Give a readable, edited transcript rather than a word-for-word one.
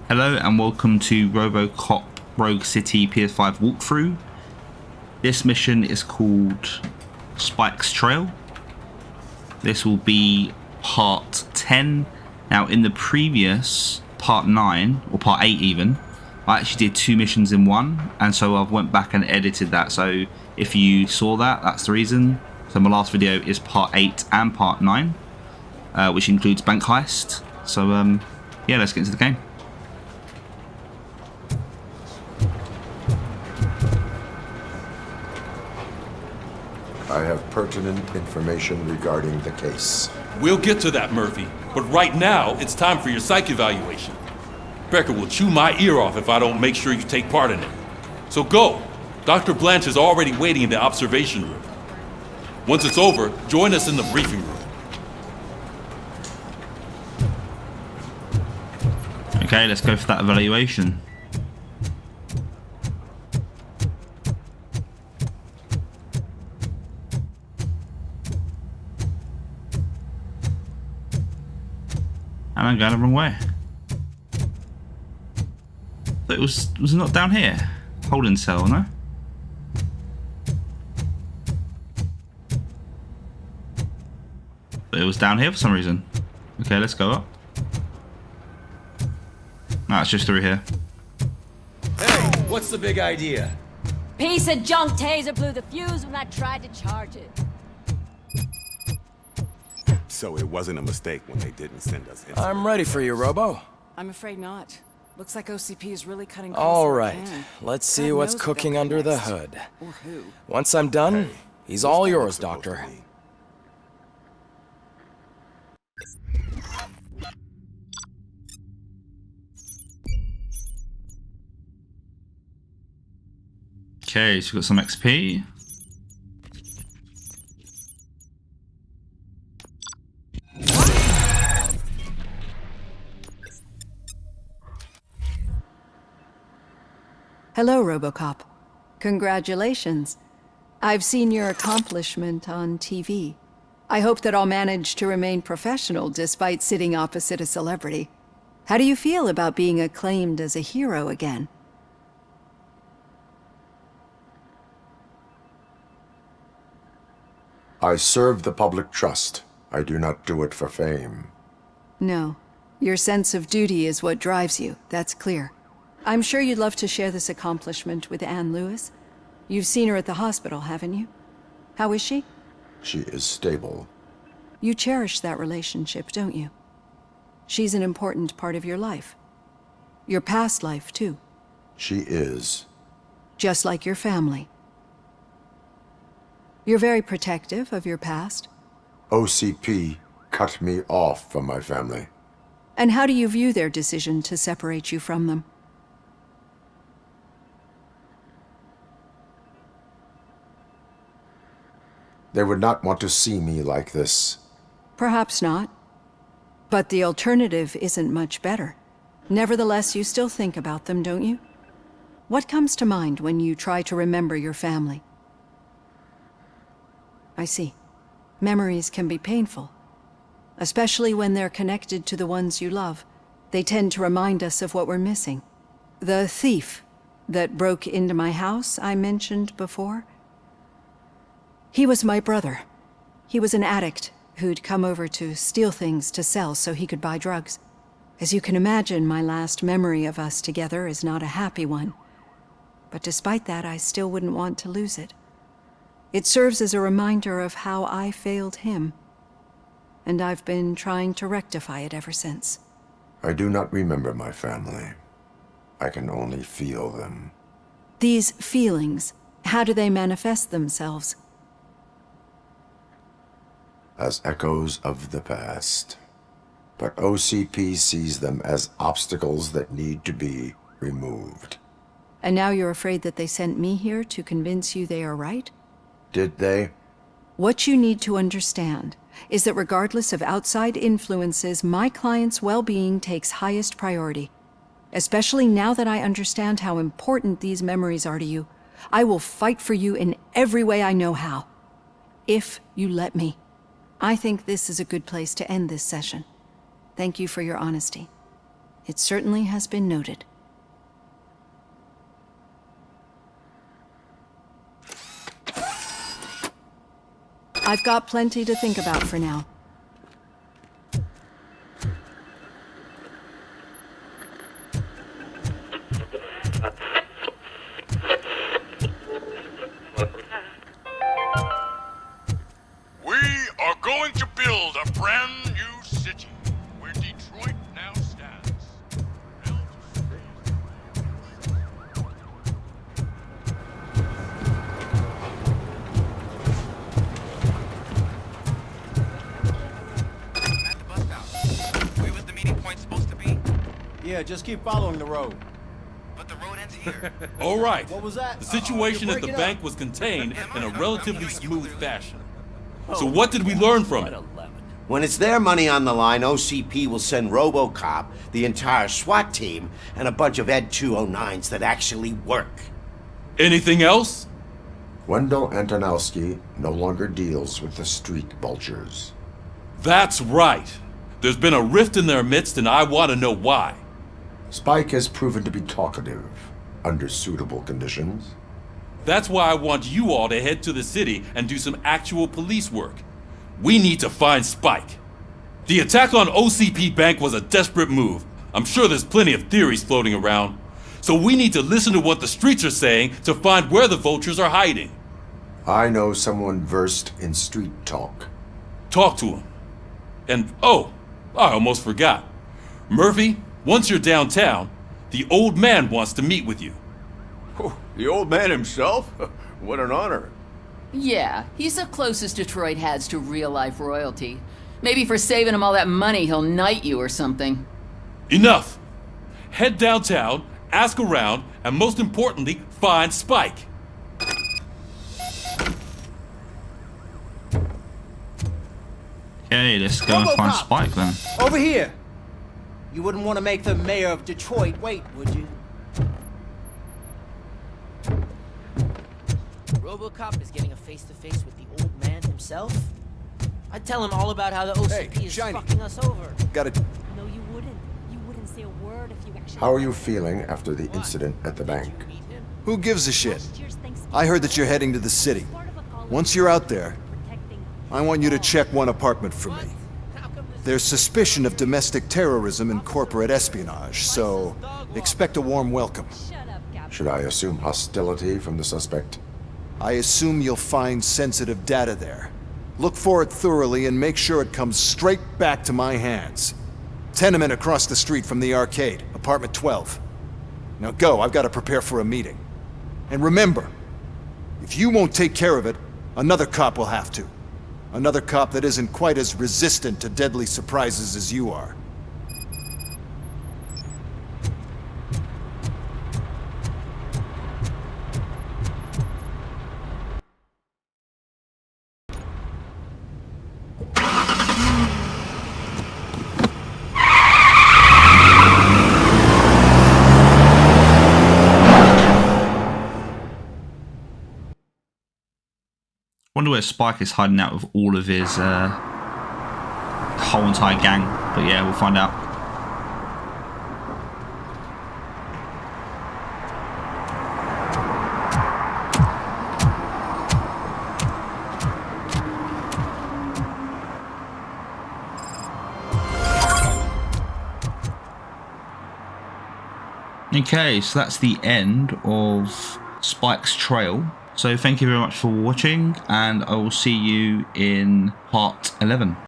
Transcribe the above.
Hello and welcome to Robocop Rogue City PS5 walkthrough. This mission is called Spike's Trail. This will be part 10. Now in the previous part 9, or part 8 even, I actually did 2 missions in one, and so I've went back and edited that. So if you saw that, that's the reason. So my last video is part 8 and part 9, which includes bank heist. So yeah, let's get into the game. I have pertinent information regarding the case. We'll get to that, Murphy. But right now, it's time for your psych evaluation. Becker will chew my ear off if I don't make sure you take part in it. So go. Dr. Blanche is already waiting in the observation room. Once it's over, join us in the briefing room. Okay, let's go for that evaluation. And I'm going the wrong way. It was it not down here? Holding cell, no? But it was down here for some reason. Okay, let's go up. No, it's just through here. Hey, what's the big idea? Piece of junk taser blew the fuse when I tried to charge it. So it wasn't a mistake when they didn't send us in. I'm ready for you, Robo. I'm afraid not. Looks like OCP is really cutting close. All to the right, can. let's see God what's knows what cooking they'll under do the next. hood. Or who. Once I'm done, he's all yours, Doctor. Okay, so we've got some XP. Hello, Robocop. Congratulations. I've seen your accomplishment on TV. I hope that I'll manage to remain professional despite sitting opposite a celebrity. How do you feel about being acclaimed as a hero again? I serve the public trust. I do not do it for fame. No. Your sense of duty is what drives you, that's clear. I'm sure you'd love to share this accomplishment with Anne Lewis. You've seen her at the hospital, haven't you? How is she? She is stable. You cherish that relationship, don't you? She's an important part of your life. Your past life, too. She is. Just like your family. You're very protective of your past. OCP cut me off from my family. And how do you view their decision to separate you from them? They would not want to see me like this. Perhaps not. But the alternative isn't much better. Nevertheless, you still think about them, don't you? What comes to mind when you try to remember your family? I see. Memories can be painful. Especially when they're connected to the ones you love. They tend to remind us of what we're missing. The thief that broke into my house I mentioned before? He was my brother. He was an addict who'd come over to steal things to sell so he could buy drugs. As you can imagine, my last memory of us together is not a happy one. But despite that, I still wouldn't want to lose it. It serves as a reminder of how I failed him. And I've been trying to rectify it ever since. I do not remember my family. I can only feel them. These feelings, how do they manifest themselves? As echoes of the past. But OCP sees them as obstacles that need to be removed. And now you're afraid that they sent me here to convince you they are right? Did they? What you need to understand is that regardless of outside influences, my client's well-being takes highest priority. Especially now that I understand how important these memories are to you. I will fight for you in every way I know how. If you let me. I think this is a good place to end this session. Thank you for your honesty. It certainly has been noted. I've got plenty to think about for now. We are going to build a brand new city where Detroit now stands. At the bus stop. Where was the meeting point supposed to be? Yeah, just keep following the road. But the road ends here. All right. What was that? The situation You're at the breaking bank up. was contained in a relatively smooth fashion. So what did we learn from it? When it's their money on the line, OCP will send Robocop, the entire SWAT team, and a bunch of Ed 209s that actually work. Anything else? Wendell Antonowski no longer deals with the street vultures. That's right. There's been a rift in their midst, and I want to know why. Spike has proven to be talkative, under suitable conditions. That's why I want you all to head to the city and do some actual police work. We need to find Spike. The attack on OCP Bank was a desperate move. I'm sure there's plenty of theories floating around. So we need to listen to what the streets are saying to find where the vultures are hiding. I know someone versed in street talk. Talk to him. And oh, I almost forgot. Murphy, once you're downtown, the old man wants to meet with you. Oh, the old man himself? What an honor. Yeah, he's the closest Detroit has to real-life royalty. Maybe for saving him all that money, he'll knight you or something. Enough! Head downtown, ask around, and most importantly, find Spike. Okay, let's go and find Robocop! Spike then. Over here! You wouldn't want to make the mayor of Detroit wait, would you? Robocop is getting a face-to-face with the old man himself? I'd tell him all about how the OCP is fucking us over. Got it. No, you wouldn't. You wouldn't say a word if you actually... How are you feeling after the incident at the bank? Who gives a shit? I heard that you're heading to the city. Once you're out there, I want you to check one apartment for me. There's suspicion of domestic terrorism and corporate espionage, so expect a warm welcome. Should I assume hostility from the suspect? I assume you'll find sensitive data there. Look for it thoroughly and make sure it comes straight back to my hands. Tenement across the street from the arcade, apartment 12. Now go, I've got to prepare for a meeting. And remember, if you won't take care of it, another cop will have to. Another cop that isn't quite as resistant to deadly surprises as you are. Wonder where Spike is hiding out with all of his whole entire gang. But yeah, we'll find out. Okay, so that's the end of Spike's trail. So thank you very much for watching, and I will see you in part 11.